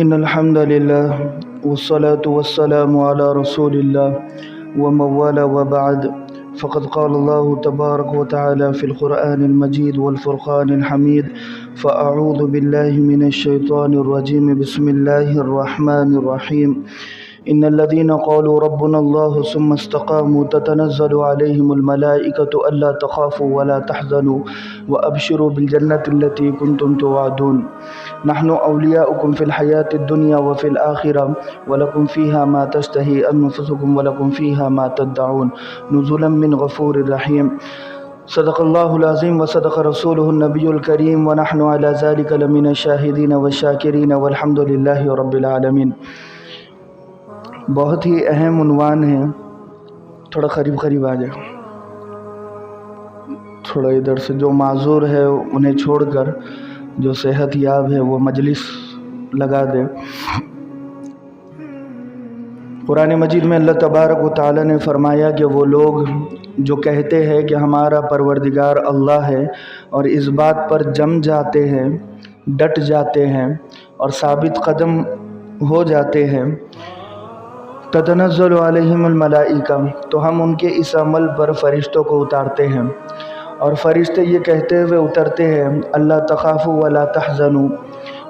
إن الحمد لله والصلاة والسلام على رسول الله ومن والاه وبعد، فقد قال الله تبارك وتعالى في القرآن المجيد والفرقان الحميد: فأعوذ بالله من الشيطان الرجيم، بسم الله الرحمن الرحيم. إن الذين قالوا ربنا الله ثم استقاموا تتنزل عليهم الملائكة ألا تخافوا ولا تحزنوا وأبشروا بالجنة التي كنتم توعدون. نحن أولياؤكم في الحياة الدنيا وفي الآخرة، ولكم فيها ما تشتهي أنفسكم ولكم فيها ما تدعون، نزلا من غفور رحيم. صدق الله العظيم وصدق رسوله النبي الكريم، ونحن على ذلك لمن الشاهدين والشاکرین والحمد للہ رب العالمین. بہت ہی اہم عنوان ہے. تھوڑا قریب آ جائے، تھوڑا ادھر سے. جو معذور ہے انہیں چھوڑ کر جو صحت یاب ہے وہ مجلس لگا دے. قرآن مجید میں اللہ تبارک و تعالی نے فرمایا کہ وہ لوگ جو کہتے ہیں کہ ہمارا پروردگار اللہ ہے اور اس بات پر جم جاتے ہیں، ڈٹ جاتے ہیں اور ثابت قدم ہو جاتے ہیں، تتنزل علیہم الملائکہ، تو ہم ان کے اس عمل پر فرشتوں کو اتارتے ہیں، اور فرشتے یہ کہتے ہوئے اترتے ہیں: اللہ تخافوا ولا تحزنوا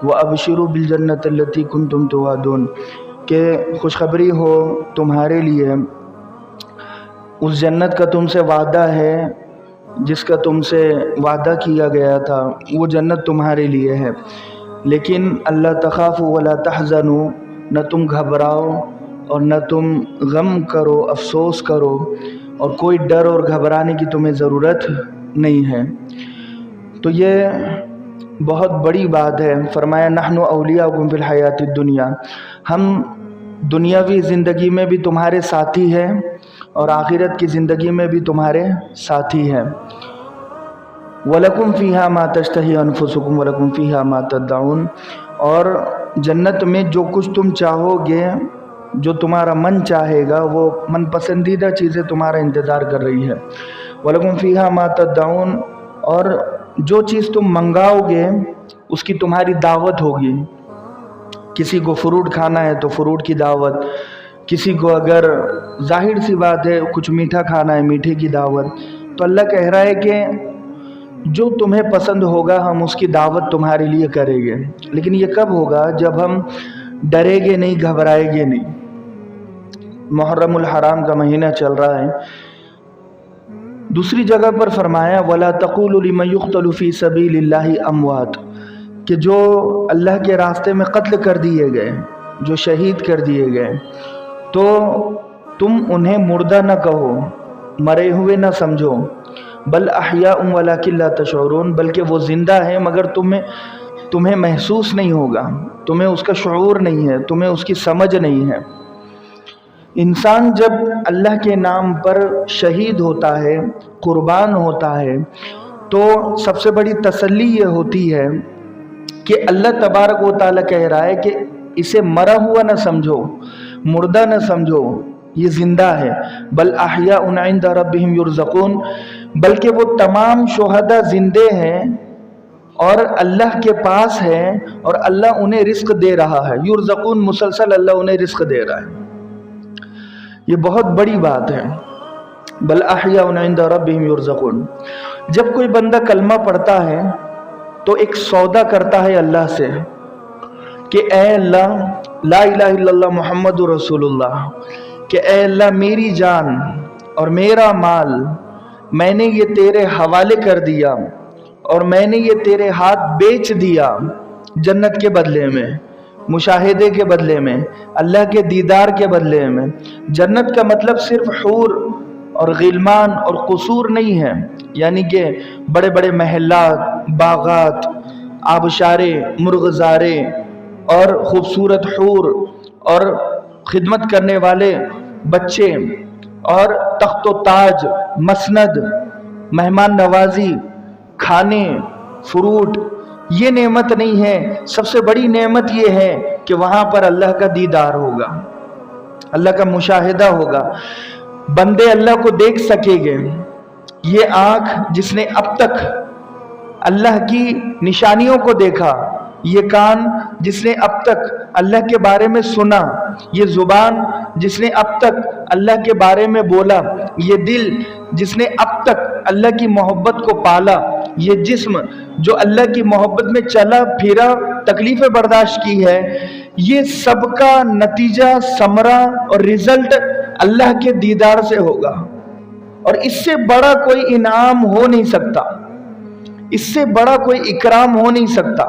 وابشروا بالجنۃ التی کنتم توعدون، کہ خوشخبری ہو تمہارے لیے، اس جنت کا تم سے وعدہ ہے جس کا تم سے وعدہ کیا گیا تھا، وہ جنت تمہارے لیے ہے. لیکن اللہ تخافوا ولا تحزنوا، نہ تم گھبراؤ اور نہ تم غم کرو، افسوس کرو، اور کوئی ڈر اور گھبرانے کی تمہیں ضرورت نہیں ہے. تو یہ بہت بڑی بات ہے. فرمایا نحن اولیاؤکم فی الحیات الدنیا، ہم دنیاوی زندگی میں بھی تمہارے ساتھی ہیں اور آخرت کی زندگی میں بھی تمہارے ساتھی ہیں. وَلَكُمْ فِيهَا مَا تَشْتَهِي أَنفُسُكُمْ وَلَكُمْ فِيهَا مَا تَدَّعُونَ، اور جنت میں جو کچھ تم چاہو گے، جو تمہارا من چاہے گا، وہ من پسندیدہ چیزیں تمہارا انتظار کر رہی ہے. وَلَكُمْ فِيهَا مَا تَدَّعُونَ، اور جو چیز تم منگاؤ گے اس کی تمہاری دعوت ہوگی. کسی کو فروٹ کھانا ہے تو فروٹ کی دعوت، کسی کو اگر ظاہر سی بات ہے کچھ میٹھا کھانا ہے، میٹھے کی دعوت. تو اللہ کہہ رہا ہے کہ جو تمہیں پسند ہوگا ہم اس کی دعوت تمہارے لیے کریں گے. لیکن یہ کب ہوگا؟ جب ہم ڈریں گے نہیں، گھبرائیں گے نہیں. محرم الحرام کا مہینہ چل رہا ہے. دوسری جگہ پر فرمایا وَلَا تَقُولُوا لِمَنْ يُقْتَلُ فِي سَبِيلِ اللَّهِ أَمْوَاتٌ، کہ جو اللہ کے راستے میں قتل کر دیے گئے، جو شہید کر دیے گئے، تو تم انہیں مردہ نہ کہو، مرے ہوئے نہ سمجھو. بل احیاء ولکن لا تشعرون، بلکہ وہ زندہ ہیں مگر تمہیں محسوس نہیں ہوگا، تمہیں اس کا شعور نہیں ہے، تمہیں اس کی سمجھ نہیں ہے. انسان جب اللہ کے نام پر شہید ہوتا ہے، قربان ہوتا ہے، تو سب سے بڑی تسلی یہ ہوتی ہے کہ اللہ تبارک و تعالیٰ کہہ رہا ہے کہ اسے مرا ہوا نہ سمجھو، مردہ نہ سمجھو، یہ زندہ ہے. بل احیاء عند ربہم یرزقون، بلکہ وہ تمام شہداء زندے ہیں اور اللہ کے پاس ہیں اور اللہ انہیں رزق دے رہا ہے. یرزقون، مسلسل اللہ انہیں رزق دے رہا ہے. یہ بہت بڑی بات ہے. بل احیاء عند ربہم یرزقون. جب کوئی بندہ کلمہ پڑھتا ہے تو ایک سودا کرتا ہے اللہ سے کہ اے اللہ، لا الہ الا اللہ محمد رسول اللہ، کہ اے اللہ میری جان اور میرا مال میں نے یہ تیرے حوالے کر دیا اور میں نے یہ تیرے ہاتھ بیچ دیا جنت کے بدلے میں، مشاہدے کے بدلے میں، اللہ کے دیدار کے بدلے میں. جنت کا مطلب صرف حور اور غلمان اور قصور نہیں ہے، یعنی کہ بڑے بڑے محلات، باغات، آبشارے، مرغزارے اور خوبصورت حور اور خدمت کرنے والے بچے اور تخت و تاج، مسند، مہمان نوازی، کھانے، فروٹ. یہ نعمت نہیں ہے. سب سے بڑی نعمت یہ ہے کہ وہاں پر اللہ کا دیدار ہوگا، اللہ کا مشاہدہ ہوگا، بندے اللہ کو دیکھ سکیں گے. یہ آنکھ جس نے اب تک اللہ کی نشانیوں کو دیکھا، یہ کان جس نے اب تک اللہ کے بارے میں سنا، یہ زبان جس نے اب تک اللہ کے بارے میں بولا، یہ دل جس نے اب تک اللہ کی محبت کو پالا، یہ جسم جو اللہ کی محبت میں چلا پھرا، تکلیفیں برداشت کی ہے، یہ سب کا نتیجہ، ثمرہ اور رزلٹ اللہ کے دیدار سے ہوگا۔ اور اس سے بڑا کوئی انعام ہو نہیں سکتا، اس سے بڑا کوئی اکرام ہو نہیں سکتا۔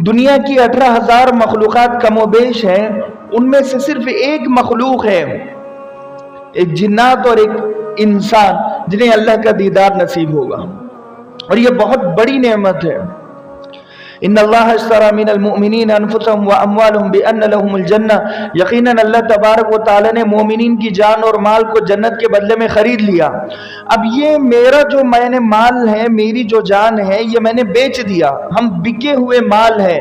دنیا کی 18,000 مخلوقات کم و بیش ہیں، ان میں سے صرف ایک مخلوق ہے، ایک جنات اور ایک انسان، جنہیں اللہ کا دیدار نصیب ہوگا، اور یہ بہت بڑی نعمت ہے۔ ان اللہ اشتری من المؤمنین انفسهم واموالهم بان لهم الجنہ، یقیناً اللہ تبارک و تعالی نے مومنین کی جان اور مال کو جنت کے بدلے میں خرید لیا۔ اب یہ میرا جو میں نے مال ہے، میری جو جان ہے، یہ میں نے بیچ دیا، ہم بکے ہوئے مال ہے۔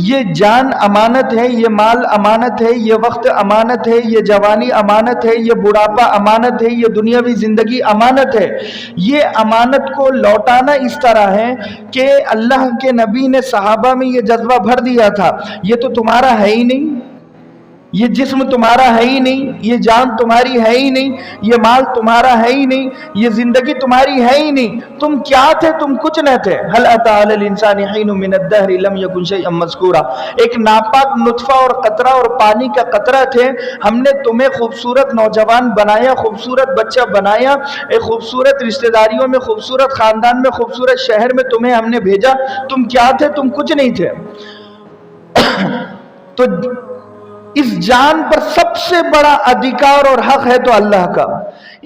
یہ جان امانت ہے، یہ مال امانت ہے، یہ وقت امانت ہے، یہ جوانی امانت ہے، یہ بڑھاپا امانت ہے، یہ دنیاوی زندگی امانت ہے۔ یہ امانت کو لوٹانا اس طرح ہے کہ اللہ کے نبی نے صحابہ میں یہ جذبہ بھر دیا تھا، یہ تو تمہارا ہے ہی نہیں، یہ جسم تمہارا ہے ہی نہیں، یہ جان تمہاری ہے ہی نہیں، یہ مال تمہارا ہے ہی نہیں، یہ زندگی تمہاری ہے ہی نہیں، تم کیا تھے؟ تم کچھ نہ تھے۔ هل اتى على الانسان حين من الدهر لم يكن شيئا مذكورا، ایک ناپاک نطفہ اور قطرہ اور پانی کا قطرہ تھے، ہم نے تمہیں خوبصورت نوجوان بنایا، خوبصورت بچہ بنایا، ایک خوبصورت رشتہ داریوں میں، خوبصورت خاندان میں، خوبصورت شہر میں تمہیں ہم نے بھیجا، تم کیا تھے؟ تم کچھ نہیں تھے۔ تو اس جان پر سب سے بڑا ادھیکار اور حق ہے تو اللہ کا،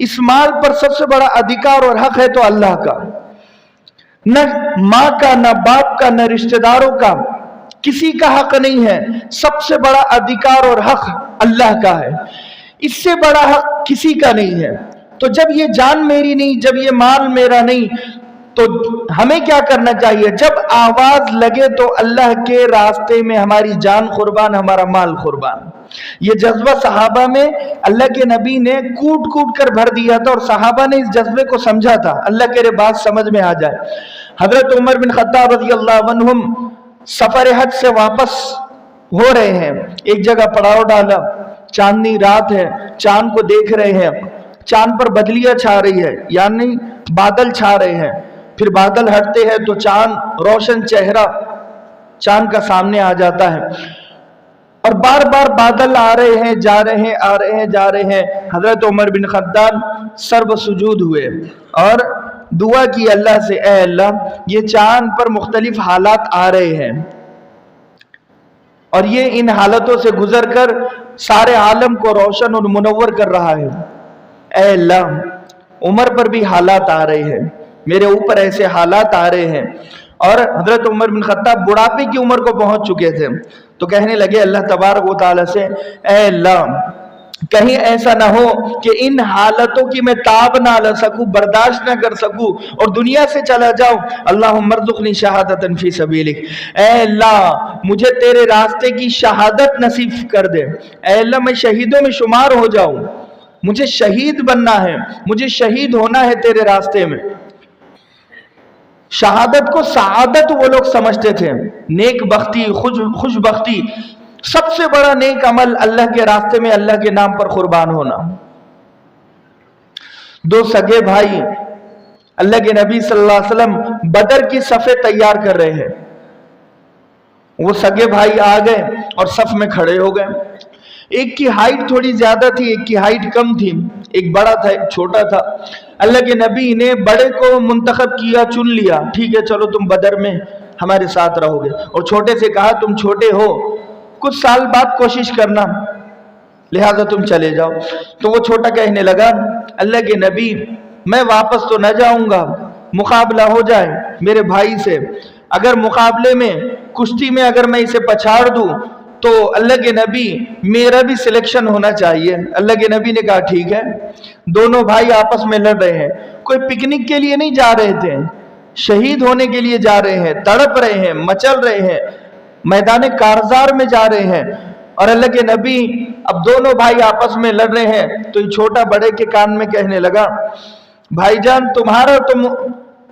اس مال پر سب سے بڑا ادھیکار اور حق ہے تو اللہ کا، نہ ماں کا، نہ باپ کا، نہ رشتہ داروں کا، کسی کا حق نہیں ہے۔ سب سے بڑا ادھیکار اور حق اللہ کا ہے، اس سے بڑا حق کسی کا نہیں ہے۔ تو جب یہ جان میری نہیں، جب یہ مال میرا نہیں، تو ہمیں کیا کرنا چاہیے؟ جب آواز لگے تو اللہ کے راستے میں ہماری جان قربان، ہمارا مال قربان۔ یہ جذبہ صحابہ میں اللہ کے نبی نے کوٹ کوٹ کر بھر دیا تھا، اور صحابہ نے اس جذبے کو سمجھا تھا۔ اللہ کے بات سمجھ میں آ جائے، حضرت عمر بن خطاب رضی اللہ عنہم سفر حج سے واپس ہو رہے ہیں، ایک جگہ پڑاؤ ڈالا، چاندنی رات ہے، چاند کو دیکھ رہے ہیں، چاند پر بدلیاں چھا رہی ہے، یعنی بادل چھا رہے ہیں، پھر بادل ہٹتے ہیں تو چاند، روشن چہرہ چاند کا سامنے آ جاتا ہے، اور بار بار بادل آ رہے ہیں، جا رہے ہیں، آ رہے ہیں، جا رہے ہیں۔ حضرت عمر بن خطاب سر سجود ہوئے اور دعا کی اللہ سے، اے اللہ، یہ چاند پر مختلف حالات آ رہے ہیں، اور یہ ان حالتوں سے گزر کر سارے عالم کو روشن اور منور کر رہا ہے۔ اے اللہ، عمر پر بھی حالات آ رہے ہیں، میرے اوپر ایسے حالات آ رہے ہیں۔ اور حضرت عمر بن خطاب بڑھاپے کی عمر کو پہنچ چکے تھے، تو کہنے لگے اللہ تبارک و تعالی سے، اے اللہ، کہیں ایسا نہ ہو کہ ان حالتوں کی میں تاب نہ لے سکوں، برداشت نہ کر سکوں اور دنیا سے چلا جاؤں۔ اللہم ارزقنی شہادۃ فی سبیلک، اے اللہ مجھے تیرے راستے کی شہادت نصیب کر دے، اے اللہ میں شہیدوں میں شمار ہو جاؤں، مجھے شہید بننا ہے، مجھے شہید ہونا ہے تیرے راستے میں۔ شہادت کو سعادت وہ لوگ سمجھتے تھے، نیک بختی، خوش بختی، سب سے بڑا نیک عمل اللہ کے راستے میں اللہ کے نام پر قربان ہونا۔ دو سگے بھائی اللہ کے نبی صلی اللہ علیہ وسلم بدر کی صفیں تیار کر رہے ہیں، وہ سگے بھائی آ گئے اور صف میں کھڑے ہو گئے۔ ایک کی ہائٹ تھوڑی زیادہ تھی، ایک کی ہائٹ کم تھی، ایک بڑا تھا، ایک چھوٹا تھا۔ اللہ کے نبی نے بڑے کو منتخب کیا، چن لیا، ٹھیک ہے چلو تم بدر میں ہمارے ساتھ رہو گے، اور چھوٹے سے کہا تم چھوٹے ہو، کچھ سال بعد کوشش کرنا، لہذا تم چلے جاؤ۔ تو وہ چھوٹا کہنے لگا، اللہ کے نبی میں واپس تو نہ جاؤں گا، مقابلہ ہو جائے میرے بھائی سے، اگر مقابلے میں کشتی میں اگر میں اسے پچھاڑ دوں تو اللہ کے نبی میرا بھی سلیکشن ہونا چاہیے۔ اللہ کے نبی نے کہا ٹھیک ہے۔ دونوں بھائی آپس میں لڑ رہے ہیں، کوئی پکنک کے لیے نہیں جا رہے تھے، شہید ہونے کے لیے جا رہے ہیں، تڑپ رہے ہیں، مچل رہے ہیں، میدان کارزار میں جا رہے ہیں۔ اور اللہ کے نبی اب دونوں بھائی آپس میں لڑ رہے ہیں، تو یہ چھوٹا بڑے کے کان میں کہنے لگا، بھائی جان تمہارا تو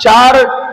4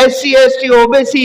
SC ST OBC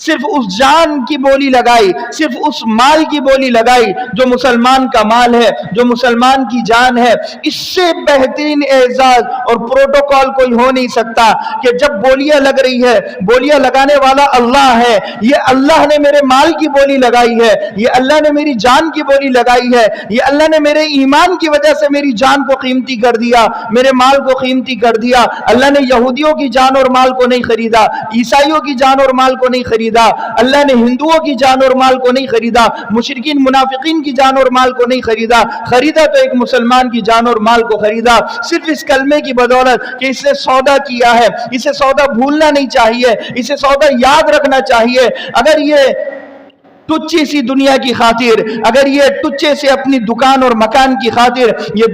صرف اس جان کی بولی لگائی، صرف اس مال کی بولی لگائی جو مسلمان کا مال ہے، جو مسلمان کی جان ہے۔ اس سے بہترین اعزاز اور پروٹوکول کوئی ہو نہیں سکتا کہ جب بولیاں لگ رہی ہے، بولیاں لگانے والا اللہ ہے، یہ اللہ نے میرے مال کی بولی لگائی ہے، یہ اللہ نے میری جان کی بولی لگائی ہے، یہ اللہ نے میرے ایمان کی وجہ سے میری جان کو قیمتی کر دیا، میرے مال کو قیمتی کر دیا۔ اللہ نے یہودیوں کی جان اور مال کو نہیں خریدا، عیسائیوں کی جان اور مال کو نہیں خریدا، اللہ نے ہندوؤں کی جان اور مال کو نہیں خریدا، مشرکین منافقین کی جان اور مال کو نہیں خریدا، خریدا تو ایک مسلمان کی جان اور مال کو خریدا، صرف اس کلمے کی بدولت کہ اس نے سودا کیا ہے۔ اسے سودا بھولنا نہیں چاہیے، اسے سودا یاد رکھنا چاہیے۔ اگر یہ تچھی سی دنیا کی خاطر، اگر یہ تچھے سے اپنی دکان اور مکان کی خاطر، یہ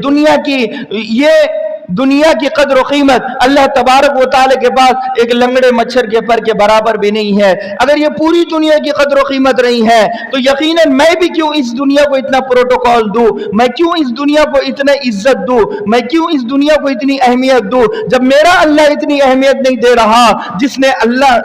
دنیا کی قدر و قیمت اللہ تبارک و تعالی کے پاس ایک لنگڑے مچھر کے پر کے برابر بھی نہیں ہے، اگر یہ پوری دنیا کی قدر و قیمت نہیں ہے تو یقیناً میں بھی کیوں اس دنیا کو اتنا پروٹوکول دوں، میں کیوں اس دنیا کو اتنا عزت دوں، میں کیوں اس دنیا کو اتنی اہمیت دوں، جب میرا اللہ اتنی اہمیت نہیں دے رہا۔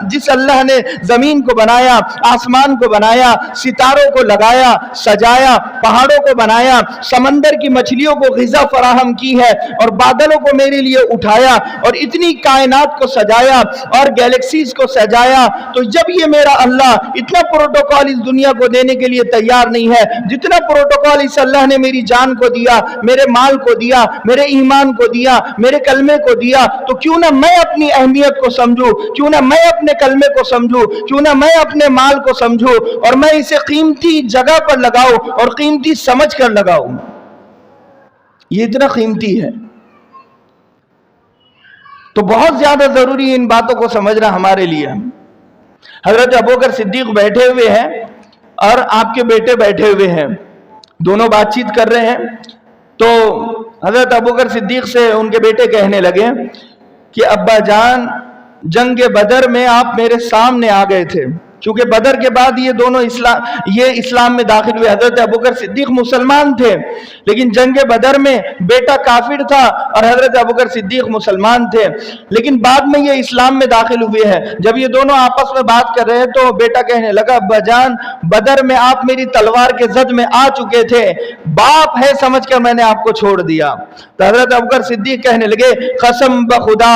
جس اللہ نے زمین کو بنایا، آسمان کو بنایا، ستاروں کو لگایا، سجایا، پہاڑوں کو بنایا، سمندر کی مچھلیوں کو غذا فراہم کی ہے، اور بادلوں کو میرے لیے اٹھایا، اور اتنی کائنات کو سجایا اور گیلیکسیز کو سجایا، تو جب یہ میرا اللہ اتنا پروٹوکول اس دنیا کو دینے کے لیے تیار نہیں ہے جتنا پروٹوکول اس اللہ نے میری جان کو دیا، میرے مال کو دیا، میرے ایمان کو دیا، میرے کلمے کو دیا، تو کیوں نہ میں اپنی اہمیت کو سمجھوں، کیوں نہ میں اپنے کلمے کو سمجھوں، کیوں نہ میں اپنے مال کو سمجھوں، اور میں اسے قیمتی جگہ پر لگاؤں اور قیمتی سمجھ کر لگاؤں۔ یہ اتنا قیمتی ہے، تو بہت زیادہ ضروری ہے ان باتوں کو سمجھنا ہمارے لیے۔ حضرت ابوبکر صدیق بیٹھے ہوئے ہیں اور آپ کے بیٹے بیٹھے ہوئے ہیں، دونوں بات چیت کر رہے ہیں، تو حضرت ابوبکر صدیق سے ان کے بیٹے کہنے لگے کہ ابا جان، جنگ بدر میں آپ میرے سامنے آ گئے تھے، کیونکہ بدر کے بعد یہ دونوں اسلام میں داخل ہوئے۔ حضرت ابوبکر صدیق مسلمان تھے، لیکن جنگ بدر میں بیٹا کافر تھا اور حضرت ابوبکر صدیق مسلمان تھے، لیکن بعد میں یہ اسلام میں داخل ہوئے ہیں۔ جب یہ دونوں آپس میں بات کر رہے ہیں تو بیٹا کہنے لگا ابا جان، بدر میں آپ میری تلوار کے زد میں آ چکے تھے، باپ ہے سمجھ کر میں نے آپ کو چھوڑ دیا۔ تو حضرت ابوبکر صدیق کہنے لگے قسم بخدا،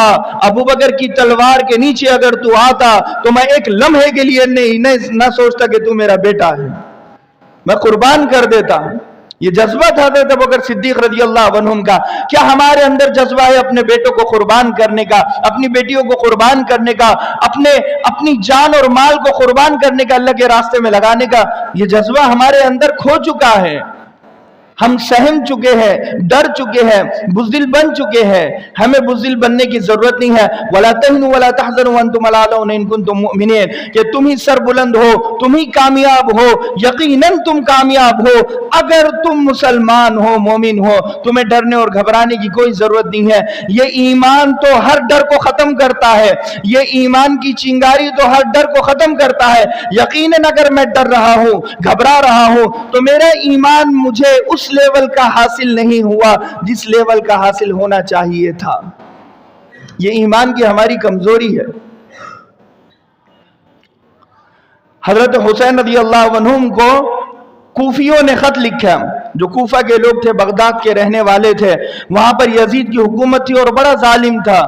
ابوبکر کی تلوار کے نیچے اگر تو آتا تو میں ایک لمحے کے لیے نہ سوچتا کہ تو میرا بیٹا ہے، میں قربان کر دیتا۔ یہ جذبہ تھا حضرت ابوبکر صدیق رضی اللہ عنہم کا۔ کیا ہمارے اندر جذبہ ہے اپنے بیٹوں کو قربان کرنے کا، اپنی بیٹیوں کو قربان کرنے کا، اپنی جان اور مال کو قربان کرنے کا، اللہ کے راستے میں لگانے کا؟ یہ جذبہ ہمارے اندر کھو چکا ہے، ہم سہم چکے ہیں، ڈر چکے ہیں، بزدل بن چکے ہیں۔ ہمیں بزدل بننے کی ضرورت نہیں ہے۔ وَلَا تَهِنُوا وَلَا تَحْزَنُوا وَأَنْتُمُ الْأَعْلَوْنَ إِن كُنتُم مُؤْمِنِينَ، کہ تم ہی سر بلند ہو، تم ہی کامیاب ہو، یقیناً تم کامیاب ہو اگر تم مسلمان ہو، مومن ہو۔ تمہیں ڈرنے اور گھبرانے کی کوئی ضرورت نہیں ہے۔ یہ ایمان تو ہر ڈر کو ختم کرتا ہے، یہ ایمان کی چنگاری تو ہر ڈر کو ختم کرتا ہے۔ یقیناً اگر میں ڈر رہا ہوں، گھبرا رہا ہوں، تو میرا ایمان مجھے اس لیول کا حاصل نہیں ہوا جس لیول کا حاصل ہونا چاہیے تھا۔ یہ ایمان کی ہماری کمزوری ہے۔ حضرت حسین رضی اللہ عنہم کو کوفیوں نے خط لکھا، جو کوفہ کے لوگ تھے، بغداد کے رہنے والے تھے، وہاں پر یزید کی حکومت تھی اور بڑا ظالم تھا،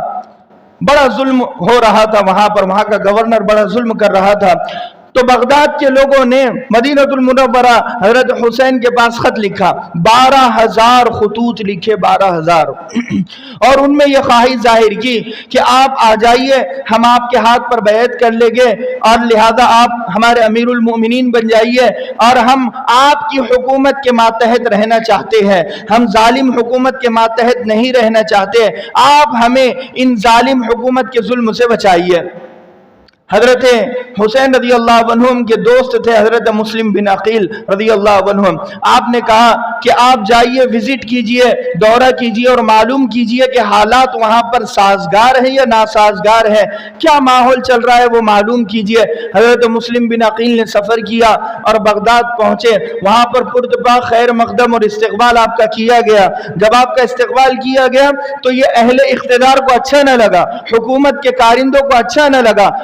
بڑا ظلم ہو رہا تھا وہاں پر، وہاں کا گورنر بڑا ظلم کر رہا تھا۔ تو بغداد کے لوگوں نے مدینہ المنورہ حضرت حسین کے پاس خط لکھا، 12,000 خطوط لکھے، 12,000، اور ان میں یہ خواہش ظاہر کی کہ آپ آ جائیے، ہم آپ کے ہاتھ پر بیعت کر لیں گے، اور لہذا آپ ہمارے امیر المؤمنین بن جائیے، اور ہم آپ کی حکومت کے ماتحت رہنا چاہتے ہیں، ہم ظالم حکومت کے ماتحت نہیں رہنا چاہتے، آپ ہمیں ان ظالم حکومت کے ظلم سے بچائیے۔ حضرت حسین رضی اللہ عنہم کے دوست تھے حضرت مسلم بن عقیل رضی اللہ عنہم۔ آپ نے کہا کہ آپ جائیے، وزٹ کیجئے، دورہ کیجئے اور معلوم کیجئے کہ حالات وہاں پر سازگار ہیں یا ناسازگار ہیں، کیا ماحول چل رہا ہے وہ معلوم کیجئے۔ حضرت مسلم بن عقیل نے سفر کیا اور بغداد پہنچے، وہاں پر پرتپاک خیر مقدم اور استقبال آپ کا کیا گیا۔ جب آپ کا استقبال کیا گیا تو یہ اہل اقتدار کو اچھا نہ لگا، حکومت کے کارندوں کو اچھا نہ لگا،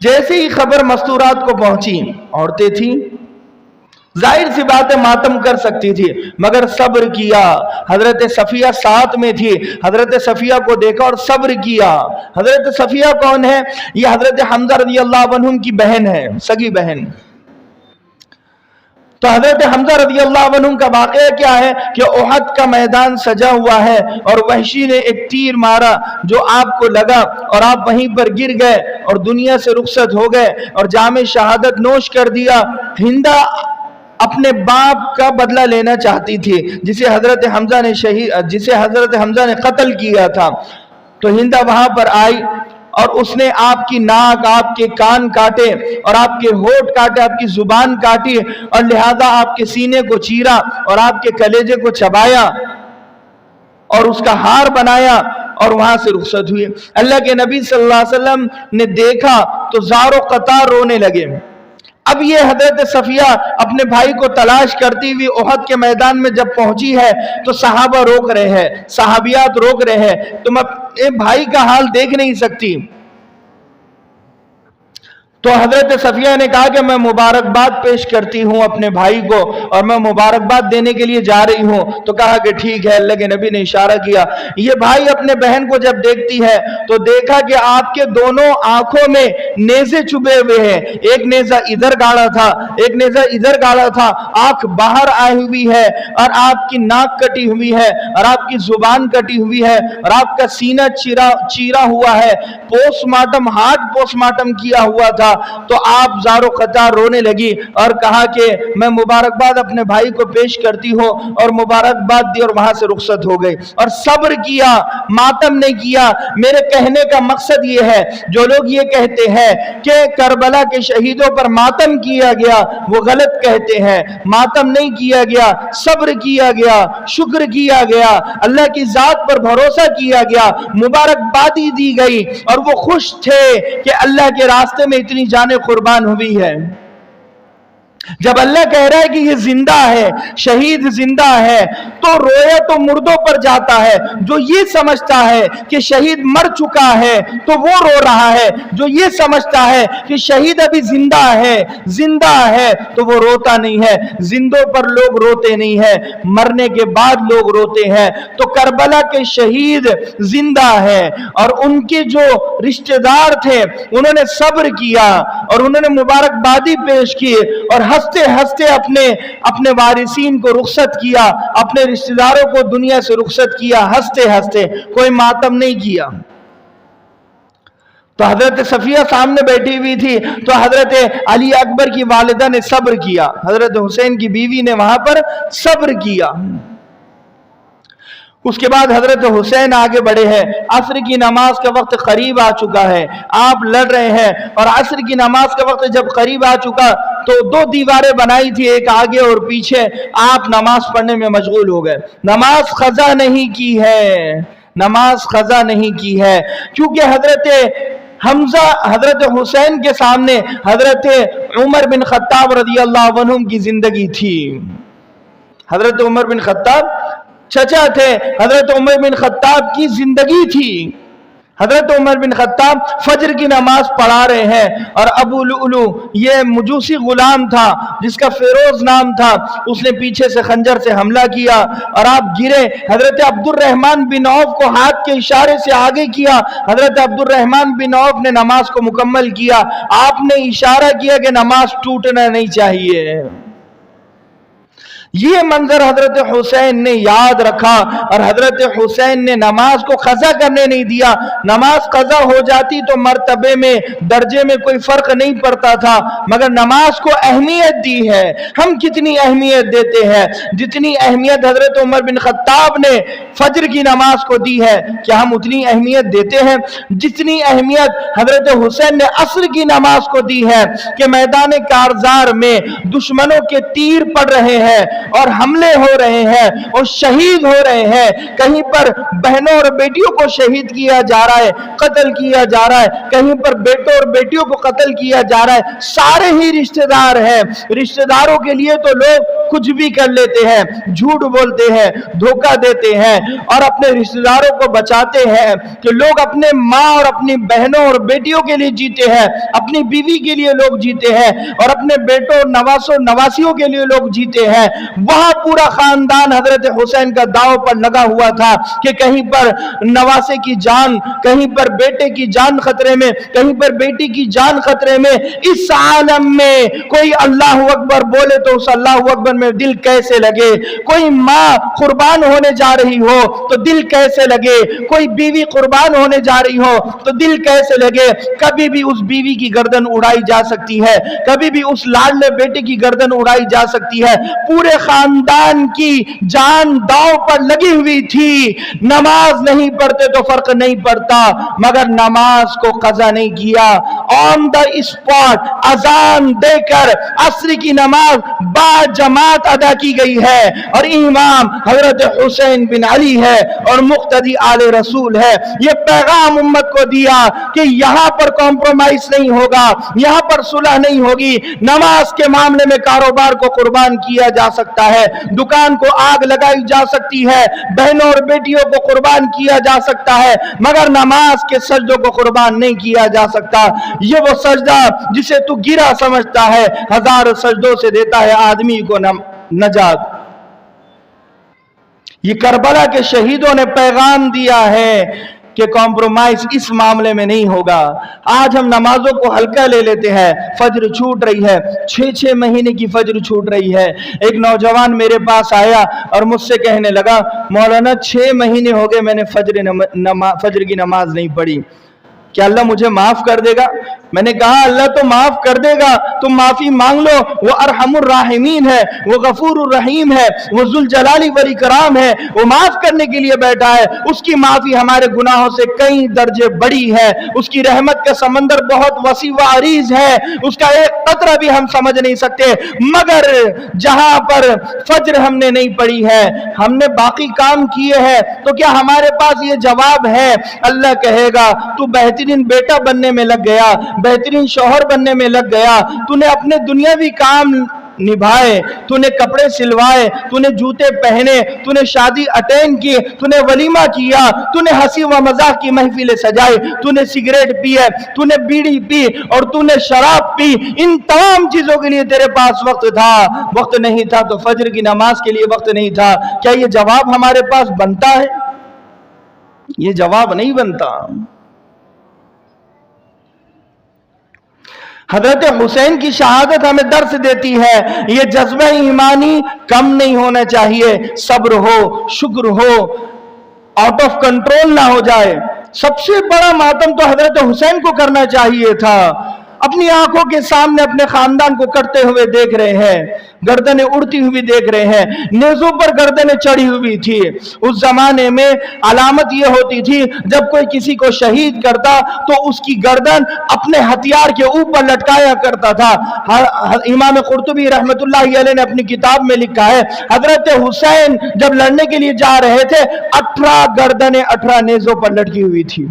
جیسے ہی خبر مستورات کو پہنچی، عورتیں تھیں، ظاہر سی بات ہے ماتم کر سکتی تھی، مگر صبر کیا۔ حضرت صفیہ ساتھ میں تھی، حضرت صفیہ کو دیکھا اور صبر کیا۔ حضرت صفیہ کون ہے؟ یہ حضرت حمزہ رضی اللہ عنہ کی بہن ہے، سگی بہن۔ تو حضرت حمزہ رضی اللہ عنہ کا واقعہ کیا ہے کہ احد کا میدان سجا ہوا ہے اور وحشی نے ایک تیر مارا جو آپ کو لگا اور آپ وہیں پر گر گئے اور دنیا سے رخصت ہو گئے اور جام شہادت نوش کر دیا۔ ہندہ اپنے باپ کا بدلہ لینا چاہتی تھی جسے حضرت حمزہ نے قتل کیا تھا۔ تو ہندہ وہاں پر آئی اور اس نے آپ کی ناک، آپ کے کان کاٹے اور آپ کے ہونٹ کاٹے، آپ کی زبان کاٹی اور لہذا آپ کے سینے کو چیرا اور آپ کے کلیجے کو چبایا اور اس کا ہار بنایا اور وہاں سے رخصت ہوئی۔ اللہ کے نبی صلی اللہ علیہ وسلم نے دیکھا تو زار و قطار رونے لگے۔ اب یہ حضرت صفیہ اپنے بھائی کو تلاش کرتی ہوئی احد کے میدان میں جب پہنچی ہے تو صحابہ روک رہے ہیں، صحابیات روک رہے ہیں، تم اپنے بھائی کا حال دیکھ نہیں سکتی۔ تو حضرت صفیہ نے کہا کہ میں مبارکباد پیش کرتی ہوں اپنے بھائی کو اور میں مبارکباد دینے کے لیے جا رہی ہوں۔ تو کہا کہ ٹھیک ہے۔ اللہ کے نبی نے اشارہ کیا۔ یہ بھائی اپنے بہن کو جب دیکھتی ہے تو دیکھا کہ آپ کے دونوں آنکھوں میں نیزے چبھے ہوئے ہیں، ایک نیزہ ادھر گاڑا تھا، ایک نیزہ ادھر گاڑا تھا، آنکھ باہر آئی ہوئی ہے اور آپ کی ناک کٹی ہوئی ہے اور آپ کی زبان کٹی ہوئی ہے اور آپ کا سینہ چیرا ہوا ہے، post mortem, heart post mortem کیا ہوا تھا۔ تو آپ زار و قطار رونے لگی اور کہا کہ میں مبارکباد اپنے بھائی کو پیش کرتی ہوں اور مبارکباد دی اور وہاں سے رخصت ہو گئی اور صبر کیا، ماتم نہیں کیا۔ میرے کہنے کا مقصد یہ ہے، جو لوگ یہ کہتے ہیں کہ کربلا کے شہیدوں پر ماتم کیا گیا وہ غلط کہتے ہیں۔ ماتم نہیں کیا گیا، صبر کیا گیا، شکر کیا گیا، اللہ کی ذات پر بھروسہ کیا گیا، مبارکبادی دی گئی اور وہ خوش تھے کہ اللہ کے راستے میں اتنی جانیں قربان ہوئی ہے۔ جب اللہ کہہ رہا ہے کہ یہ زندہ ہے، شہید زندہ ہے، تو رویا تو مردوں پر جاتا ہے۔ جو یہ سمجھتا ہے کہ شہید مر چکا ہے تو وہ رو رہا ہے، جو یہ سمجھتا ہے کہ شہید ابھی زندہ ہے تو وہ روتا نہیں ہے۔ زندوں پر لوگ روتے نہیں ہیں، مرنے کے بعد لوگ روتے ہیں۔ تو کربلا کے شہید زندہ ہے اور ان کے جو رشتہ دار تھے انہوں نے صبر کیا اور انہوں نے مبارکبادی پیش کی اور ہنستے ہنستے اپنے وارثین کو رخصت کیا، اپنے رشتہ داروں کو دنیا سے رخصت کیا، ہنستے ہنستے، کوئی ماتم نہیں کیا۔ تو حضرت صفیہ سامنے بیٹھی ہوئی تھی تو حضرت علی اکبر کی والدہ نے صبر کیا، حضرت حسین کی بیوی نے وہاں پر صبر کیا۔ اس کے بعد حضرت حسین آگے بڑھے ہیں، عصر کی نماز کا وقت قریب آ چکا ہے، آپ لڑ رہے ہیں اور عصر کی نماز کا وقت جب قریب آ چکا تو دو دیواریں بنائی تھی، ایک آگے اور پیچھے، آپ نماز پڑھنے میں مشغول ہو گئے۔ نماز قضا نہیں کی ہے، نماز قضا نہیں کی ہے، کیونکہ حضرت حسین کے سامنے حضرت عمر بن خطاب رضی اللہ عنہ کی زندگی تھی۔ حضرت عمر بن خطاب چچا تھے، حضرت عمر بن خطاب کی زندگی تھی۔ حضرت عمر بن خطاب فجر کی نماز پڑھا رہے ہیں اور ابو لؤلؤ یہ مجوسی غلام تھا جس کا فیروز نام تھا، اس نے پیچھے سے خنجر سے حملہ کیا اور آپ گرے۔ حضرت عبد الرحمن بن عوف کو ہاتھ کے اشارے سے آگے کیا، حضرت عبد الرحمن بن عوف نے نماز کو مکمل کیا۔ آپ نے اشارہ کیا کہ نماز ٹوٹنا نہیں چاہیے۔ یہ منظر حضرت حسین نے یاد رکھا اور حضرت حسین نے نماز کو قضا کرنے نہیں دیا۔ نماز قضا ہو جاتی تو مرتبے میں، درجے میں کوئی فرق نہیں پڑتا تھا، مگر نماز کو اہمیت دی ہے۔ ہم کتنی اہمیت دیتے ہیں؟ جتنی اہمیت حضرت عمر بن خطاب نے فجر کی نماز کو دی ہے، کیا ہم اتنی اہمیت دیتے ہیں؟ جتنی اہمیت حضرت حسین نے عصر کی نماز کو دی ہے کہ میدان کارزار میں دشمنوں کے تیر پڑ رہے ہیں اور حملے ہو رہے ہیں اور شہید ہو رہے ہیں، کہیں پر بہنوں اور بیٹیوں کو شہید کیا جا رہا ہے، قتل کیا جا رہا ہے، کہیں پر بیٹوں اور بیٹیوں کو قتل کیا جا رہا ہے، سارے ہی رشتہ دار ہیں، رشتہ داروں کے لیے تو لوگ کچھ بھی کر لیتے ہیں، جھوٹ بولتے ہیں، دھوکہ دیتے ہیں اور اپنے رشتہ داروں کو بچاتے ہیں کہ لوگ اپنے ماں اور اپنی بہنوں اور بیٹیوں کے لیے جیتے ہیں، اپنی بیوی کے لیے لوگ جیتے ہیں اور اپنے بیٹوں اور نواسوں نواسیوں کے لیے لوگ جیتے ہیں۔ وہاں پورا خاندان حضرت حسین کا داؤ پر لگا ہوا تھا کہ کہیں پر نواسے کی جان، کہیں پر بیٹے کی جان خطرے میں، کہیں پر بیٹی کی جان خطرے میں۔ اس عالم میں کوئی اللہ اکبر بولے تو اس اللہ اکبر میں دل کیسے لگے، کوئی ماں قربان ہونے جا رہی ہو تو دل کیسے لگے، کوئی بیوی قربان ہونے جا رہی ہو تو دل کیسے لگے۔ کبھی بھی اس بیوی کی گردن اڑائی جا سکتی ہے، کبھی بھی اس لاڈلے بیٹے کی گردن اڑائی جا سکتی ہے۔ پورے خاندان کی جان داؤ پر لگی ہوئی تھی۔ نماز نہیں پڑھتے تو فرق نہیں پڑتا، مگر نماز کو قضا نہیں کیا۔ آن دا اسپاٹ اذان دے کر عصر کی نماز با جماعت ادا کی گئی ہے اور امام حضرت حسین بن علی ہے اور مقتدی آل رسول ہے۔ یہ پیغام امت کو دیا کہ یہاں پر کمپرومائز نہیں ہوگا، یہاں پر صلح نہیں ہوگی۔ نماز کے معاملے میں کاروبار کو قربان کیا جا سکتا ہے، دکان کو آگ لگائی جا سکتی ہے، بہنوں اور بیٹیوں کو قربان کیا جا سکتا ہے، مگر نماز کے سجدوں کو قربان نہیں کیا جا سکتا۔ یہ وہ سجدہ جسے تو گرا سمجھتا ہے، ہزار سجدوں سے دیتا ہے آدمی کو نجات۔ یہ کربلا کے شہیدوں نے پیغام دیا ہے کہ کمپرومائز اس معاملے میں نہیں ہوگا۔ آج ہم نمازوں کو ہلکا لے لیتے ہیں، فجر چھوٹ رہی ہے، 6 مہینے کی فجر چھوٹ رہی ہے۔ ایک نوجوان میرے پاس آیا اور مجھ سے کہنے لگا، مولانا 6 مہینے ہو گئے میں نے فجر کی نماز نہیں پڑھی، کیا اللہ مجھے معاف کر دے گا؟ میں نے کہا اللہ تو معاف کر دے گا، تم معافی مانگ لو، وہ ارحم الراحمین ہے، وہ غفور الرحیم ہے، وہ ذوالجلال والاکرام ہے، وہ معاف کرنے کے لیے بیٹھا ہے۔ اس کی معافی ہمارے گناہوں سے کئی درجے بڑی ہے، اس کی رحمت کا سمندر بہت وسیع و عریض ہے، اس کا ایک قطرہ بھی ہم سمجھ نہیں سکتے۔ مگر جہاں پر فجر ہم نے نہیں پڑھی ہے، ہم نے باقی کام کیے ہیں، تو کیا ہمارے پاس یہ جواب ہے؟ اللہ کہے گا تو بہترین بیٹا بننے میں لگ گیا، بہترین شوہر بننے میں لگ گیا، تو نے اپنے دنیاوی کام نبھائے، تو نے کپڑے سلوائے، تو نے جوتے پہنے، تو نے شادی اٹینڈ کی، تو نے ولیمہ کیا، تو نے ہنسی و مذاق کی محفلیں سجائی، تو نے سگریٹ پیے، تو نے بیڑی پی اور تو نے شراب پی۔ ان تمام چیزوں کے لیے تیرے پاس وقت تھا، وقت نہیں تھا تو فجر کی نماز کے لیے وقت نہیں تھا۔ کیا یہ جواب ہمارے پاس بنتا ہے؟ یہ جواب نہیں بنتا۔ حضرت حسین کی شہادت ہمیں درس دیتی ہے، یہ جذبہ ایمانی کم نہیں ہونا چاہیے، صبر ہو، شکر ہو، آؤٹ آف کنٹرول نہ ہو جائے۔ سب سے بڑا ماتم تو حضرت حسین کو کرنا چاہیے تھا۔ اپنی آنکھوں کے سامنے اپنے خاندان کو کرتے ہوئے دیکھ رہے ہیں، گردنیں اڑتی ہوئی دیکھ رہے ہیں، نیزوں پر گردنیں چڑھی ہوئی تھی۔ اس زمانے میں علامت یہ ہوتی تھی جب کوئی کسی کو شہید کرتا تو اس کی گردن اپنے ہتھیار کے اوپر لٹکایا کرتا تھا۔ امام قرطبی رحمت اللہ علیہ نے اپنی کتاب میں لکھا ہے، حضرت حسین جب لڑنے کے لیے جا رہے تھے 18 گردنیں 18 نیزوں پر لٹکی ہوئی تھی۔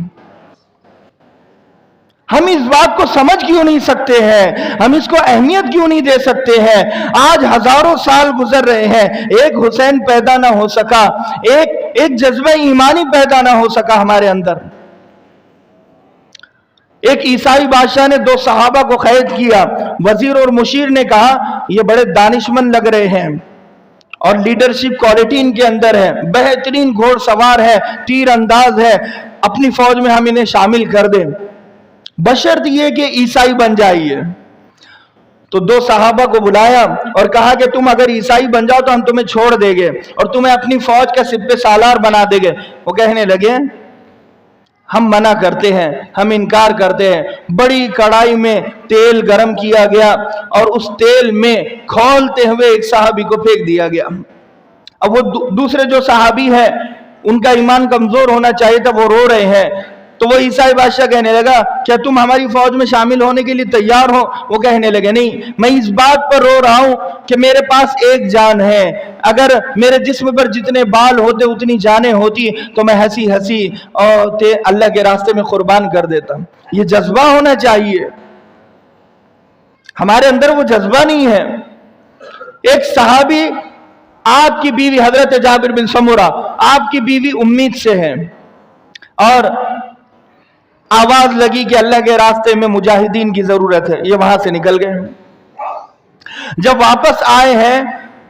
ہم اس بات کو سمجھ کیوں نہیں سکتے ہیں؟ ہم اس کو اہمیت کیوں نہیں دے سکتے ہیں؟ آج ہزاروں سال گزر رہے ہیں، ایک حسین پیدا نہ ہو سکا، ایک جذبہ ایمانی پیدا نہ ہو سکا ہمارے اندر۔ ایک عیسائی بادشاہ نے 2 صحابہ کو قید کیا، وزیر اور مشیر نے کہا یہ بڑے دانشمند لگ رہے ہیں اور لیڈرشپ کوالٹی ان کے اندر ہے، بہترین گھوڑ سوار ہے، تیر انداز ہے، اپنی فوج میں ہم انہیں شامل کر دیں، بشرط یہ کہ عیسائی بن جائیے۔ تو 2 صحابہ کو بلایا اور کہا کہ تم اگر عیسائی بن جاؤ تو ہم تمہیں چھوڑ دیں گے اور تمہیں اپنی فوج کا سپہ سالار بنا دیں گے۔ وہ کہنے لگے ہم منع کرتے ہیں، ہم انکار کرتے ہیں۔ بڑی کڑائی میں تیل گرم کیا گیا اور اس تیل میں کھولتے ہوئے ایک صحابی کو پھینک دیا گیا۔ اب وہ دوسرے جو صحابی ہے ان کا ایمان کمزور ہونا چاہیے تھا، وہ رو رہے ہیں۔ تو وہ عیسائی بادشاہ کہنے لگا کیا تم ہماری فوج میں شامل ہونے کے لیے تیار ہو؟ وہ کہنے لگے نہیں، میں اس بات پر رو رہا ہوں کہ میرے پاس ایک جان ہے، اگر میرے جسم پر جتنے بال ہوتے اتنی جانیں ہوتی تو میں ہنسی ہنسی اور اللہ کے راستے میں قربان کر دیتا۔ یہ جذبہ ہونا چاہیے، ہمارے اندر وہ جذبہ نہیں ہے۔ ایک صحابی، آپ کی بیوی حضرت جابر بن سمرہ، آپ کی بیوی امید سے ہے، اور آواز لگی کہ اللہ کے راستے میں مجاہدین کی ضرورت ہے، یہ وہاں سے نکل گئے۔ جب واپس آئے ہیں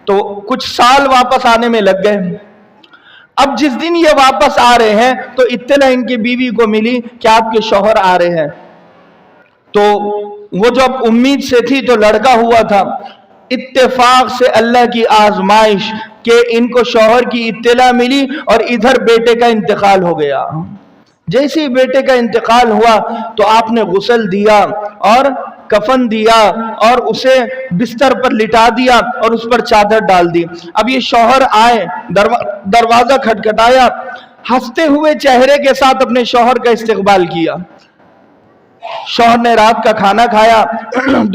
تو کچھ سال واپس آنے میں لگ گئے۔ اب جس دن یہ واپس آ رہے ہیں تو اطلاع ان کی بیوی کو ملی کہ آپ کے شوہر آ رہے ہیں، تو وہ جو اب امید سے تھی تو لڑکا ہوا تھا، اتفاق سے اللہ کی آزمائش کہ ان کو شوہر کی اطلاع ملی اور ادھر بیٹے کا انتقال ہو گیا۔ جیسے ہی بیٹے کا انتقال ہوا تو آپ نے غسل دیا اور کفن دیا اور اسے بستر پر لٹا دیا اور اس پر چادر ڈال دی۔ اب یہ شوہر آئے، دروازہ کھٹکھٹایا، ہنستے ہوئے چہرے کے ساتھ اپنے شوہر کا استقبال کیا۔ شوہر نے رات کا کھانا کھایا،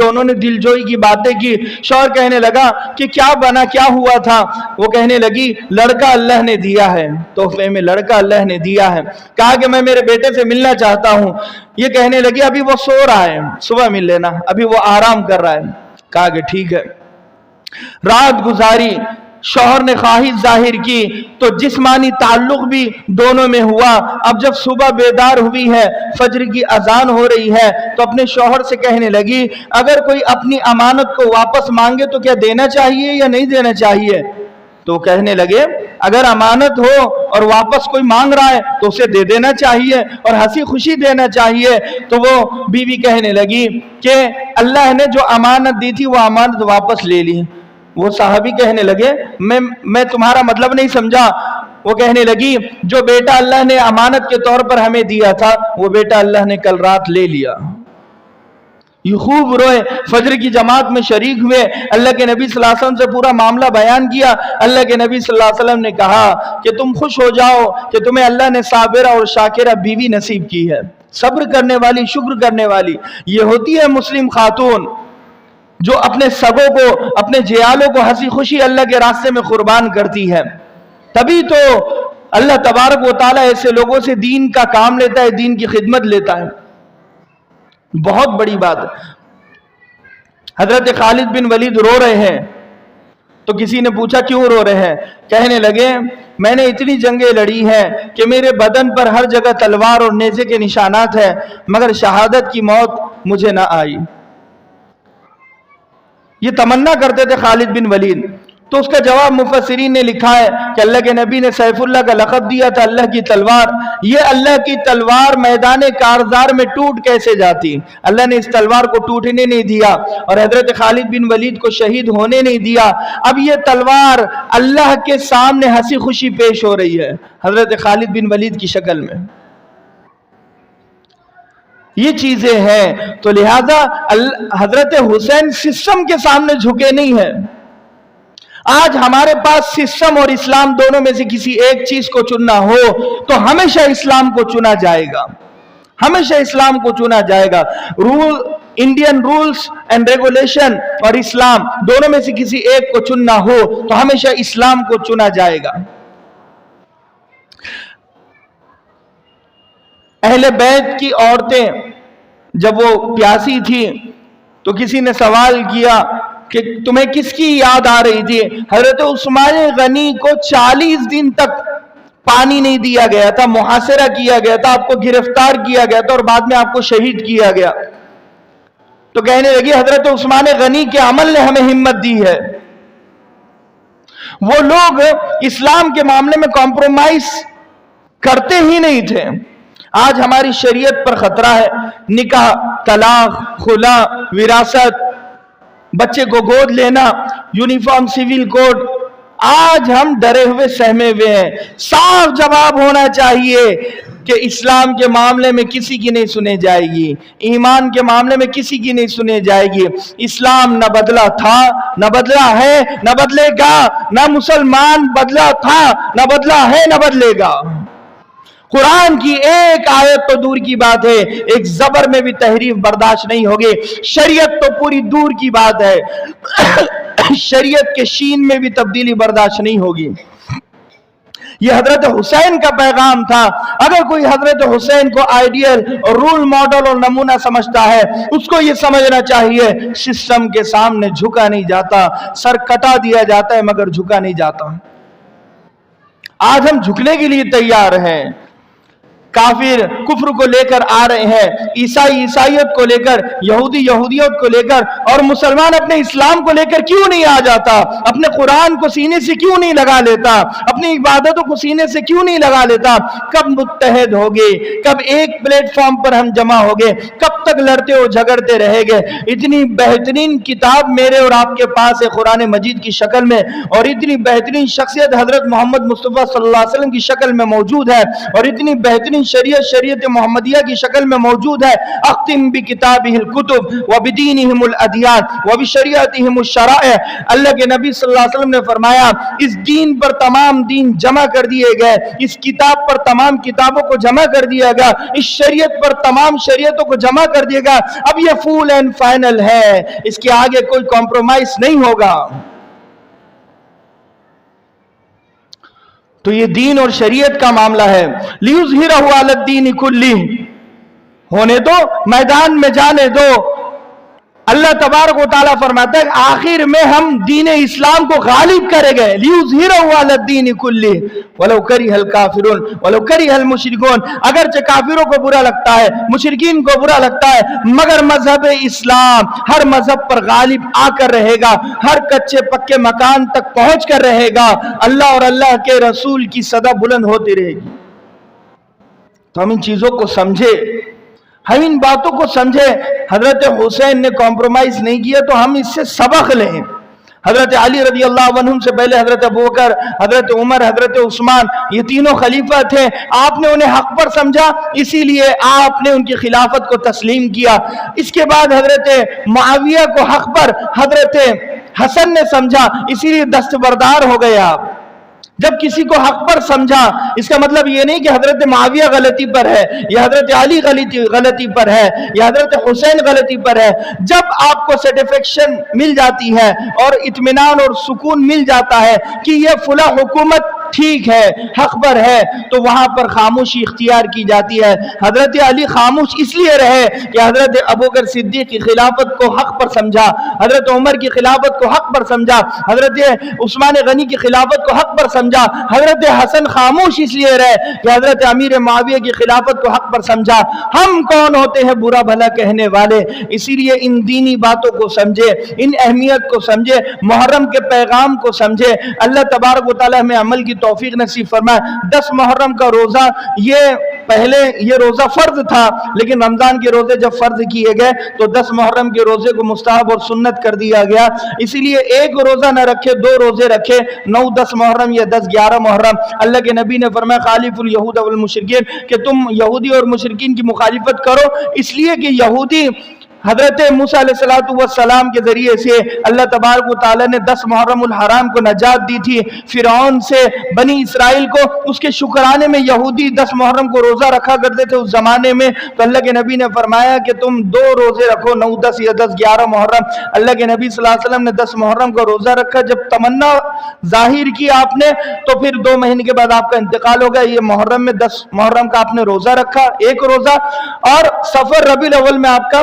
دونوں نے دل جوئی کی باتیں کی۔ شوہر کہنے لگا کہ کیا بنا، کیا ہوا تھا؟ وہ کہنے لگی لڑکا اللہ نے دیا ہے، تحفے میں لڑکا اللہ نے دیا ہے۔ کہا کہ میں میرے بیٹے سے ملنا چاہتا ہوں۔ یہ کہنے لگی ابھی وہ سو رہا ہے، صبح مل لینا، ابھی وہ آرام کر رہا ہے۔ کہا کہ ٹھیک ہے۔ رات گزاری، شوہر نے خواہش ظاہر کی تو جسمانی تعلق بھی دونوں میں ہوا۔ اب جب صبح بیدار ہوئی ہے، فجر کی اذان ہو رہی ہے، تو اپنے شوہر سے کہنے لگی اگر کوئی اپنی امانت کو واپس مانگے تو کیا دینا چاہیے یا نہیں دینا چاہیے؟ تو کہنے لگے اگر امانت ہو اور واپس کوئی مانگ رہا ہے تو اسے دے دینا چاہیے اور ہنسی خوشی دینا چاہیے۔ تو وہ بیوی کہنے لگی کہ اللہ نے جو امانت دی تھی وہ امانت واپس لے لی۔ وہ صحابی کہنے لگے میں تمہارا مطلب نہیں سمجھا۔ وہ کہنے لگی جو بیٹا اللہ نے امانت کے طور پر ہمیں دیا تھا وہ بیٹا اللہ نے کل رات لے لیا۔ یہ خوب روئے، فجر کی جماعت میں شریک ہوئے، اللہ کے نبی صلی اللہ علیہ وسلم سے پورا معاملہ بیان کیا۔ اللہ کے نبی صلی اللہ علیہ وسلم نے کہا کہ تم خوش ہو جاؤ کہ تمہیں اللہ نے صابرہ اور شاکرہ بیوی نصیب کی ہے، صبر کرنے والی، شکر کرنے والی۔ یہ ہوتی ہے مسلم خاتون جو اپنے سگوں کو، اپنے جیالوں کو ہنسی خوشی اللہ کے راستے میں قربان کرتی ہے۔ تبھی تو اللہ تبارک و تعالیٰ ایسے لوگوں سے دین کا کام لیتا ہے، دین کی خدمت لیتا ہے۔ بہت بڑی بات ہے۔ حضرت خالد بن ولید رو رہے ہیں تو کسی نے پوچھا کیوں رو رہے ہیں؟ کہنے لگے میں نے اتنی جنگیں لڑی ہیں کہ میرے بدن پر ہر جگہ تلوار اور نیزے کے نشانات ہیں، مگر شہادت کی موت مجھے نہ آئی۔ یہ تمنا کرتے تھے خالد بن ولید۔ تو اس کا جواب مفسرین نے لکھا ہے کہ اللہ کے نبی نے سیف اللہ کا لقب دیا تھا، اللہ کی تلوار۔ یہ اللہ کی تلوار میدان کارزار میں ٹوٹ کیسے جاتی؟ اللہ نے اس تلوار کو ٹوٹنے نہیں دیا اور حضرت خالد بن ولید کو شہید ہونے نہیں دیا۔ اب یہ تلوار اللہ کے سامنے ہنسی خوشی پیش ہو رہی ہے حضرت خالد بن ولید کی شکل میں۔ یہ چیزیں ہیں، تو لہذا حضرت حسین سسٹم کے سامنے جھکے نہیں ہیں۔ آج ہمارے پاس سسٹم اور اسلام دونوں میں سے کسی ایک چیز کو چننا ہو تو ہمیشہ اسلام کو چنا جائے گا، ہمیشہ اسلام کو چنا جائے گا۔ انڈین رولز اینڈ ریگولیشن اور اسلام دونوں میں سے کسی ایک کو چننا ہو تو ہمیشہ اسلام کو چنا جائے گا۔ اہل بیت کی عورتیں جب وہ پیاسی تھی تو کسی نے سوال کیا کہ تمہیں کس کی یاد آ رہی تھی؟ حضرت عثمان غنی کو 40 دن تک پانی نہیں دیا گیا تھا، محاصرہ کیا گیا تھا، آپ کو گرفتار کیا گیا تھا اور بعد میں آپ کو شہید کیا گیا۔ تو کہنے لگی حضرت عثمان غنی کے عمل نے ہمیں ہمت دی ہے۔ وہ لوگ اسلام کے معاملے میں کمپرومائز کرتے ہی نہیں تھے۔ آج ہماری شریعت پر خطرہ ہے، نکاح، طلاق، خلا، وراثت، بچے کو گود لینا، یونیفارم، سیول کوڈ۔ آج ہم ڈرے ہوئے سہمے ہوئے ہیں۔ صاف جواب ہونا چاہیے کہ اسلام کے معاملے میں کسی کی نہیں سنے جائے گی، ایمان کے معاملے میں کسی کی نہیں سنے جائے گی۔ اسلام نہ بدلا تھا، نہ بدلا ہے، نہ بدلے گا۔ نہ مسلمان بدلا تھا، نہ بدلا ہے، نہ بدلے گا۔ قرآن کی ایک آیت تو دور کی بات ہے، ایک زبر میں بھی تحریف برداشت نہیں ہوگی۔ شریعت تو پوری دور کی بات ہے۔ شریعت کے شین میں بھی تبدیلی برداشت نہیں ہوگی۔ یہ حضرت حسین کا پیغام تھا۔ اگر کوئی حضرت حسین کو آئیڈیل اور رول ماڈل اور نمونہ سمجھتا ہے، اس کو یہ سمجھنا چاہیے سسٹم کے سامنے جھکا نہیں جاتا، سر کٹا دیا جاتا ہے مگر جھکا نہیں جاتا۔ آج ہم جھکنے کے لیے تیار ہیں۔ کافر کفر کو لے کر آ رہے ہیں، عیسائی عیسائیت کو لے کر، یہودی یہودیت کو لے کر، اور مسلمان اپنے اسلام کو لے کر کیوں نہیں آ جاتا؟ اپنے قرآن کو سینے سے کیوں نہیں لگا لیتا؟ اپنی عبادتوں کو سینے سے کیوں نہیں لگا لیتا؟ کب متحد ہوگے؟ کب ایک پلیٹ فارم پر ہم جمع ہوگے؟ کب تک لڑتے اور جھگڑتے رہے گے؟ اتنی بہترین کتاب میرے اور آپ کے پاس ہے قرآن مجید کی شکل میں، اور اتنی بہترین شخصیت حضرت محمد مصطفیٰ صلی اللہ علیہ وسلم کی شکل میں موجود ہے، اور اتنی بہترین شریعت محمدیہ کی شکل میں موجود ہے۔ اختم بکتابہ الکتب وبدینہم الادیان وبشریعتہم الشرائع۔ اللہ کے نبی صلی اللہ علیہ وسلم نے فرمایا اس دین پر تمام دین جمع کر دیے گئے، اس کتاب پر تمام کتابوں کو جمع کر دیا گیا، اس شریعت پر تمام شریعتوں کو جمع کر دیا گیا۔ اب یہ فول اینڈ فائنل ہے، اس کے آگے کوئی کمپرومائز نہیں ہوگا۔ تو یہ دین اور شریعت کا معاملہ ہے۔ لِيُظْهِرَهُ عَلَى الدِّينِ كُلِّهِ، ہونے دو، میدان میں جانے دو۔ اللہ تبارک و تعالیٰ فرماتا ہے آخر میں ہم دین اسلام کو غالب کرے گئے۔ لِيُظْهِرَهُ عَلَى الدِّينِ كُلِّهِ وَلَوْ كَرِهَ الْكَافِرُونَ وَلَوْ كَرِهَ الْمُشْرِكُونَ، اگرچہ کافروں کو برا لگتا ہے، مشرکین کو برا لگتا ہے، مگر مذہب اسلام ہر مذہب پر غالب آ کر رہے گا، ہر کچے پکے مکان تک پہنچ کر رہے گا، اللہ اور اللہ کے رسول کی صدا بلند ہوتی رہے گی۔ تو ہم ان چیزوں کو سمجھے، ہم ان باتوں کو سمجھے۔ حضرت حسین نے کمپرومائز نہیں کیا تو ہم اس سے سبق لیں۔ حضرت علی رضی اللہ عنہ سے پہلے حضرت ابوبکر، حضرت عمر، حضرت عثمان، یہ تینوں خلیفہ تھے۔ آپ نے انہیں حق پر سمجھا، اسی لیے آپ نے ان کی خلافت کو تسلیم کیا۔ اس کے بعد حضرت معاویہ کو حق پر حضرت حسن نے سمجھا، اسی لیے دستبردار ہو گئے آپ۔ جب کسی کو حق پر سمجھا، اس کا مطلب یہ نہیں کہ حضرت معاویہ غلطی پر ہے، یا حضرت علی غلطی پر ہے، یا حضرت حسین غلطی پر ہے۔ جب آپ کو سیٹسفیکشن مل جاتی ہے اور اطمینان اور سکون مل جاتا ہے کہ یہ فلاں حکومت ٹھیک ہے، حق پر ہے، تو وہاں پر خاموشی اختیار کی جاتی ہے۔ حضرت علی خاموش اس لیے رہے کہ حضرت ابوبکر صدیق کی خلافت کو حق پر سمجھا، حضرت عمر کی خلافت کو حق پر سمجھا، حضرت عثمان غنی کی خلافت کو حق پر سمجھا۔ حضرت حسن خاموش اس لیے رہے کہ حضرت امیر معاویہ کی خلافت کو حق پر سمجھا۔ ہم کون ہوتے ہیں برا بھلا کہنے والے؟ اسی لیے ان دینی باتوں کو سمجھے، ان اہمیت کو سمجھے، محرم کے پیغام کو سمجھے۔ اللہ تبارک و تعالی ہمیں عمل کی توفیق نصیب فرمائے۔ 10 محرم کا روزہ، یہ روزہ فرض تھا، لیکن رمضان کے روزے جب فرض کیے گئے تو 10 محرم کے روزے کو مستحب اور سنت کر دیا گیا۔ اسی لیے ایک روزہ نہ رکھے، 2 روزے رکھے، 9 10 محرم یا 10 11 محرم۔ اللہ کے نبی نے فرمایا خالف الیہود والمشرکین، کہ تم یہودی اور مشرکین کی مخالفت کرو، اس لیے کہ یہودی حضرت موسیٰ علیہ السلام کے ذریعے سے اللہ تبارک و تعالیٰ نے 10 محرم الحرام کو نجات دی تھی فرعون سے بنی اسرائیل کو۔ اس کے شکرانے میں یہودی 10 محرم کو روزہ رکھا کرتے تھے اس زمانے میں، تو اللہ کے نبی نے فرمایا کہ تم 2 روزے رکھو، 9 10 یا 10 11 محرم۔ اللہ کے نبی صلی اللہ علیہ وسلم نے 10 محرم کا روزہ رکھا۔ جب تمنا ظاہر کی آپ نے تو پھر 2 مہینے کے بعد آپ کا انتقال ہو گیا۔ یہ محرم میں 10 محرم کا آپ نے روزہ رکھا، ایک روزہ، اور سفر ربیع الاول میں آپ کا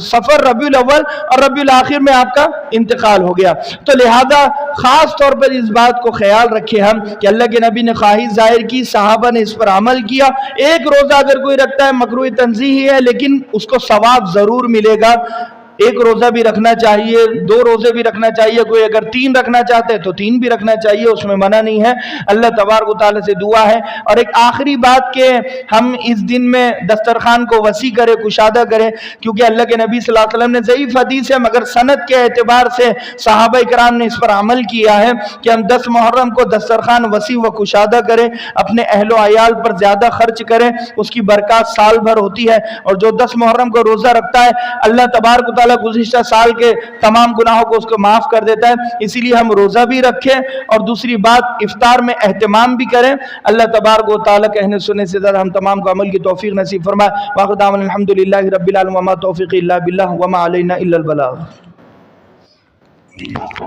سفر ربیع الاول اور ربیع الاخر میں آپ کا انتقال ہو گیا۔ تو لہذا خاص طور پر اس بات کو خیال رکھے ہم کہ اللہ کے نبی نے خواہش ظاہر کی، صحابہ نے اس پر عمل کیا۔ ایک روزہ اگر کوئی رکھتا ہے مکروہ تنزیہی ہے، لیکن اس کو ثواب ضرور ملے گا۔ ایک روزہ بھی رکھنا چاہیے، 2 روزے بھی رکھنا چاہیے، کوئی اگر 3 رکھنا چاہتے تو 3 بھی رکھنا چاہیے، اس میں منع نہیں ہے۔ اللہ تبارک و تعالیٰ سے دعا ہے۔ اور ایک آخری بات کہ ہم اس دن میں دسترخوان کو وسیع کریں، کشادہ کریں، کیونکہ اللہ کے نبی صلی اللہ علیہ وسلم نے ضعیف حدیث ہے مگر سند کے اعتبار سے صحابہ کرام نے اس پر عمل کیا ہے کہ ہم 10 محرم کو دسترخوان وسیع و کشادہ کریں، اپنے اہل و عیال پر زیادہ خرچ کریں، اس کی برکات سال بھر ہوتی ہے۔ اور جو 10 محرم کو روزہ رکھتا ہے اللہ تبارک و تعالیٰ گزشتہ سال کے تمام گناہوں کو اس کو معاف کر دیتا ہے۔ اسی لیے ہم روزہ بھی رکھیں، اور دوسری بات افطار میں اہتمام بھی کریں۔ اللہ تبارک و تعالیٰ کہنے سننے سے زیادہ ہم تمام کو عمل کی توفیق نصیب فرمائے۔ وآخر دعوانا الحمدللہ رب العالمین وما توفیقی الا باللہ وما علینا الا البلاغ۔ ہے۔